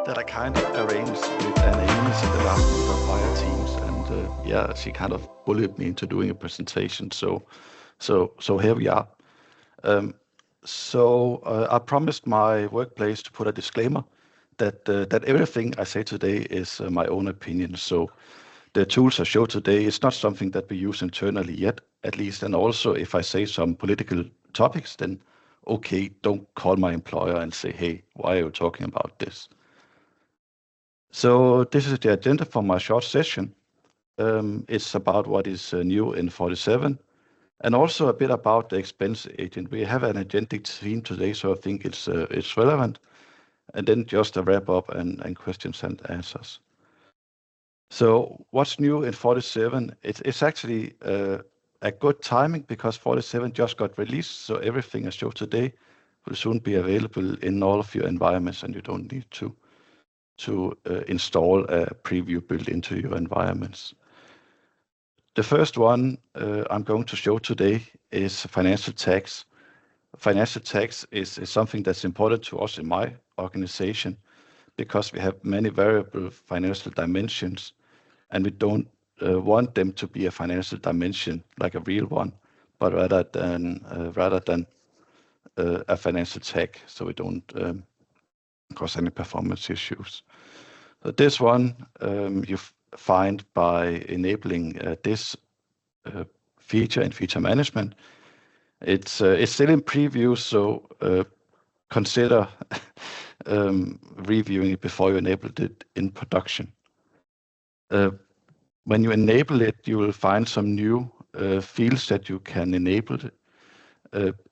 that I kind of arranged with Anna Ines in the last week of Fire Teams, and she kind of bullied me into doing a presentation. So here we are. I promised my workplace to put a disclaimer that everything I say today is my own opinion. So the tools I show today is not something that we use internally yet, at least. And also, if I say some political topics, then okay, don't call my employer and say, hey, why are you talking about this? So this is the agenda for my short session. It's about what is new in 47, and also a bit about the expense agent. We have an agentic theme today, so I think it's relevant. And then just a wrap up and questions and answers. So what's new in 47? It's actually a good timing because 47 just got released, so everything I show today will soon be available in all of your environments, and you don't need to install a preview built into your environments. The first one I'm going to show today is financial tax. Financial tax is something that's important to us in my organization because we have many variable financial dimensions, and we don't want them to be a financial dimension like a real one, but rather than a financial tag, so we don't cause any performance issues. So this one you find by enabling this feature in feature management. It's still in preview, so consider reviewing it before you enable it in production. When you enable it, you will find some new fields that you can enable.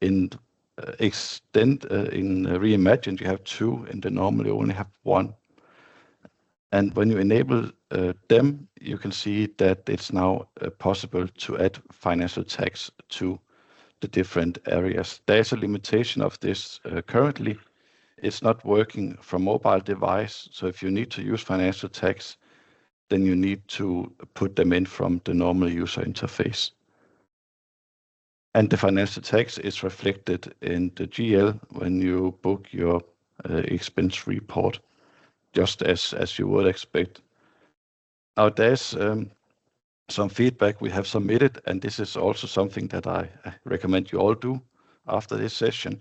In Reimagined, you have 2, and normally you only have 1. And when you enable them, you can see that it's now possible to add financial tax to the different areas. There's a limitation of this currently. It's not working from mobile device. So if you need to use financial tax, then you need to put them in from the normal user interface. And the financial tax is reflected in the GL when you book your expense report, just as you would expect. Now there's some feedback we have submitted, and this is also something that I recommend you all do after this session.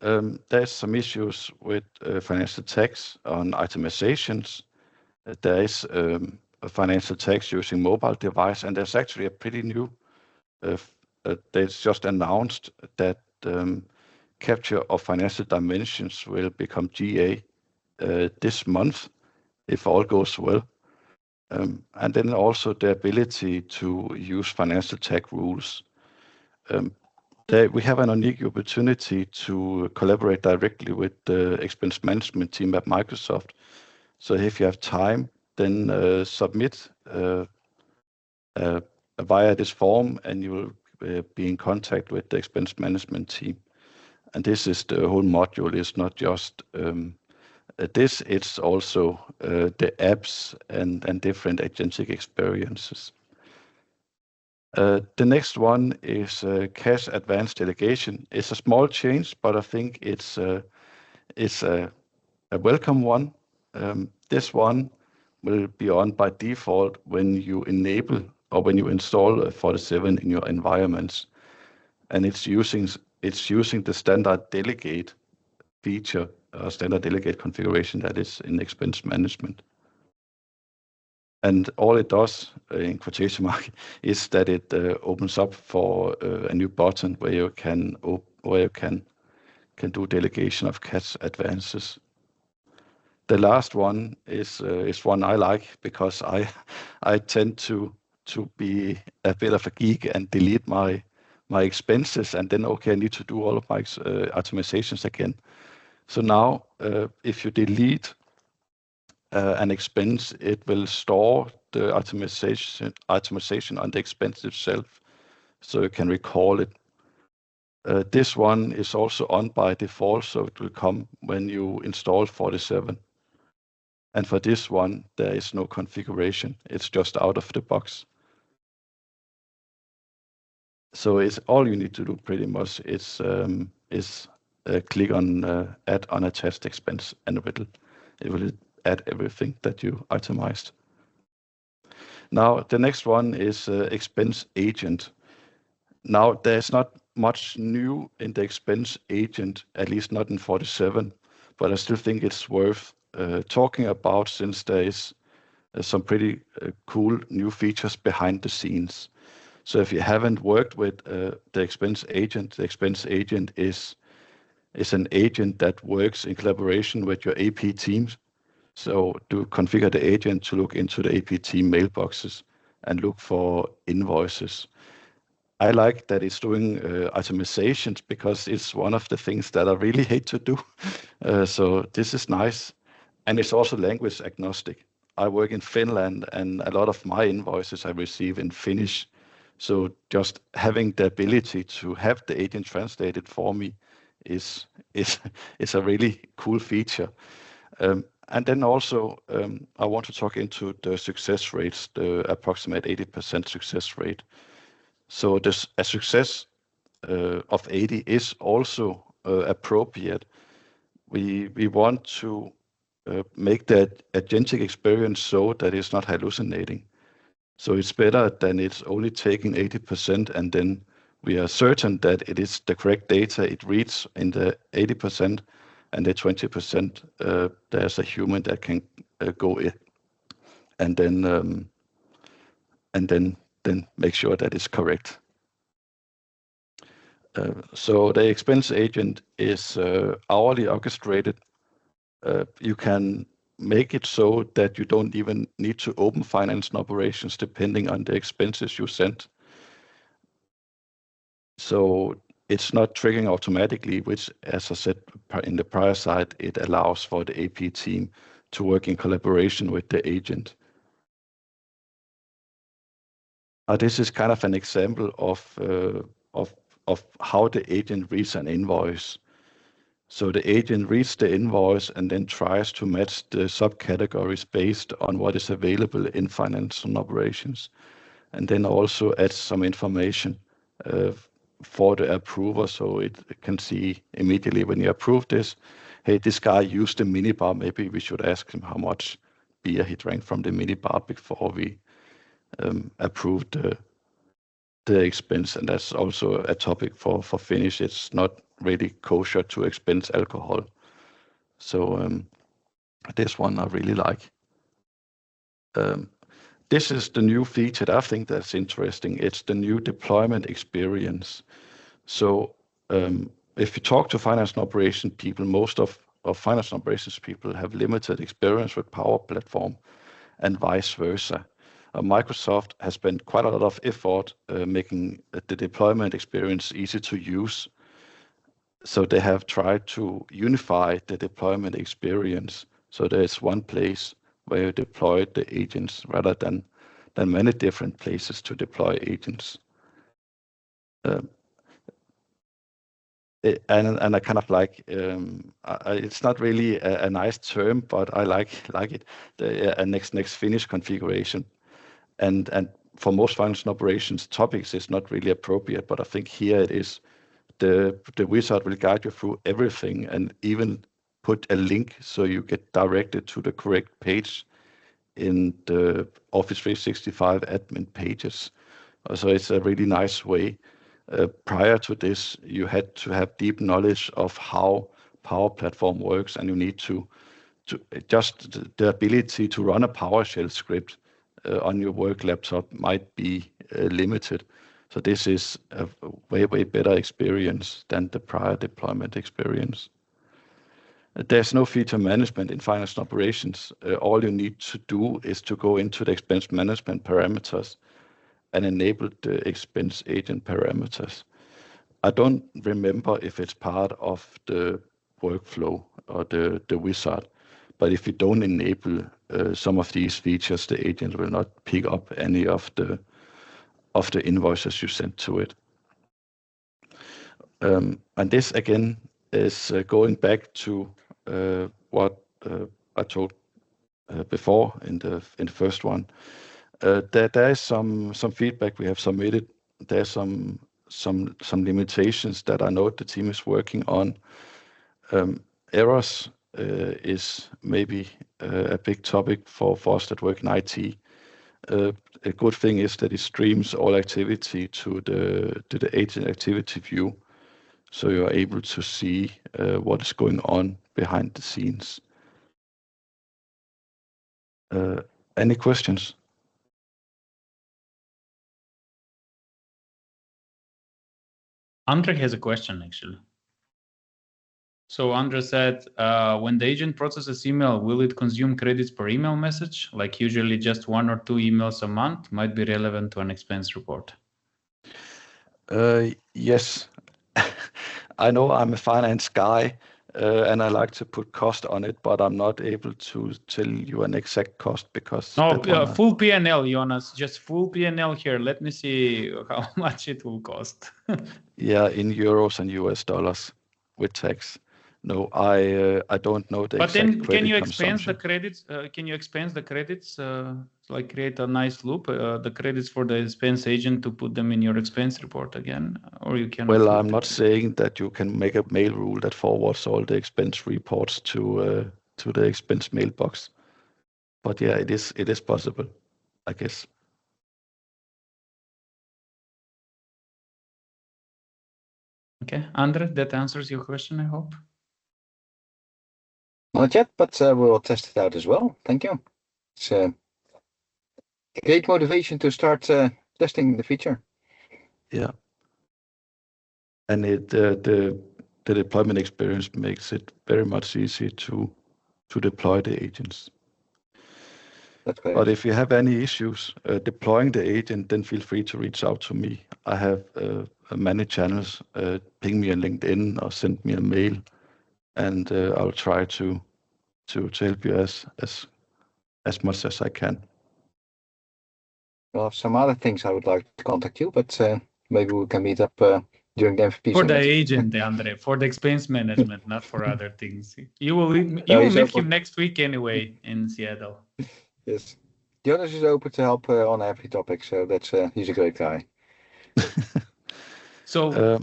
There's some issues with financial tax on itemizations. There is a financial tax using mobile device, and there's actually a pretty new, they've just announced that capture of financial dimensions will become GA this month, if all goes well. And then also the ability to use financial tag rules. We have an unique opportunity to collaborate directly with the expense management team at Microsoft. So if you have time, then submit via this form, and you will be in contact with the expense management team. And this is the whole module. It's not just this, it's also the apps and different agentic experiences. The next one is cash advance delegation. It's a small change, but I think it's a welcome one. This one will be on by default when you enable or when you install 47 in your environments, and it's using the standard delegate feature, standard delegate configuration that is in expense management. And all it does, in quotation mark, is that it opens up for a new button where you can do delegation of cash advances. The last one is one I like because I tend to be a bit of a geek and delete my expenses, and then I need to do all of my optimizations again. So now, if you delete an expense, it will store the optimization on the expense itself, so you can recall it. This one is also on by default, so it will come when you install 47. And for this one, there is no configuration. It's just out of the box. So it's all you need to do pretty much is click on add unattached expense, and it will add everything that you itemized. Now, the next one is expense agent. Now, there's not much new in the expense agent, at least not in 47, but I still think it's worth talking about since there is some pretty cool new features behind the scenes. So if you haven't worked with the expense agent is an agent that works in collaboration with your AP teams. So to configure the agent to look into the AP team mailboxes and look for invoices. I like that it's doing itemizations because it's one of the things that I really hate to do. So this is nice. And it's also language agnostic. I work in Finland and a lot of my invoices I receive in Finnish. So just having the ability to have the agent translated for me is a really cool feature. And then also, I want to talk into the success rates, the approximate 80% success rate. So a success of 80 is also appropriate. We want to make the agentic experience so that it's not hallucinating. So it's better than it's only taking 80% and then we are certain that it is the correct data it reads in the 80% and the 20% there's a human that can go in and then make sure that it's correct. So the expense agent is hourly orchestrated. You can make it so that you don't even need to open finance and operations depending on the expenses you send. So it's not triggering automatically, which, as I said in the prior slide, it allows for the AP team to work in collaboration with the agent. This is kind of an example of how the agent reads an invoice. So the agent reads the invoice and then tries to match the subcategories based on what is available in finance and operations, and then also adds some information for the approver, so it can see immediately when you approve this, hey, this guy used the minibar, maybe we should ask him how much beer he drank from the minibar before we approved the expense. And that's also a topic for Finnish. It's not really kosher to expense alcohol. So this one I really like. This is the new feature that I think that's interesting. It's the new deployment experience. So if you talk to finance and operations people, most of finance and operations people have limited experience with Power Platform and vice versa. Microsoft has spent quite a lot of effort making the deployment experience easy to use. So they have tried to unify the deployment experience. So there's one place where you deploy the agents rather than many different places to deploy agents. And I kind of like, it's not really a nice term, but I like it, a next Finnish configuration. And for most finance and operations topics, it's not really appropriate, but I think here it is. The wizard will guide you through everything and even put a link so you get directed to the correct page in the Office 365 admin pages. So it's a really nice way. Prior to this, you had to have deep knowledge of how Power Platform works, and you need to just the ability to run a PowerShell script on your work laptop might be limited. So this is a way better experience than the prior deployment experience. There's no feature management in finance and operations. All you need to do is to go into the expense management parameters and enable the expense agent parameters. I don't remember if it's part of the workflow or the wizard, but if you don't enable some of these features, the agent will not pick up any of the invoices you send to it. And this again is going back to what I told before in the first one. There is some feedback we have submitted. There's some limitations that I know the team is working on. Errors is maybe a big topic for us that work in IT. A good thing is that it streams all activity to the agent activity view, so you're able to see what is going on behind the scenes. Any questions? Andre has a question, actually. So Andre said, when the agent processes email, will it consume credits per email message? Like usually just 1 or 2 emails a month might be relevant to an expense report. Yes. I know I'm a finance guy, and I like to put cost on it, but I'm not able to tell you an exact cost because... No, full P&L, Jonas, just full P&L here. Let me see how much it will cost. Yeah, in euros and US dollars with tax. No, I don't know the but exact then can you expense the credits? Can you expense the credits? Like create a nice loop, the credits for the expense agent to put them in your expense report again, or you can. Well, I'm not saying that you can make a mail rule that forwards all the expense reports to the expense mailbox, but yeah, it is possible, I guess. Okay, Andre, that answers your question, I hope. Not yet, but we will test it out as well. Thank you. It's a great motivation to start testing the feature. Yeah, and the deployment experience makes it very much easy to deploy the agents. That's great. But if you have any issues deploying the agent, then feel free to reach out to me. I have many channels. Ping me on LinkedIn or send me a mail, and I'll try to help you as much as I can. Well, some other things I would like to contact you, but maybe we can meet up during the MVP. For the agent, Andre, for the expense management, not for other things. You will meet him next week anyway in Seattle. Yes, Jonas is open to help on every topic, so that's he's a great guy. So,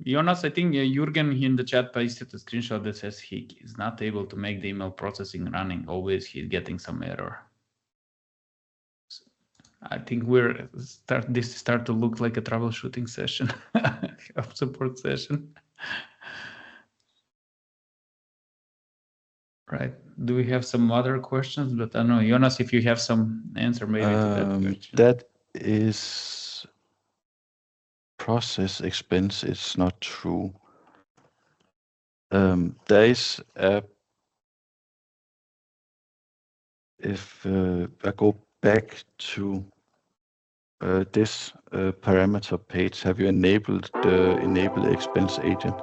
Jonas, I think Jürgen in the chat pasted a screenshot that says he is not able to make the email processing running. Always he's getting some error. So I think this start to look like a troubleshooting session, a support session. Right. Do we have some other questions? But I don't know, Jonas, if you have some answer maybe to that question. That is process expense is not true. There is if I go back to this parameter page, have you enabled the enable expense agent?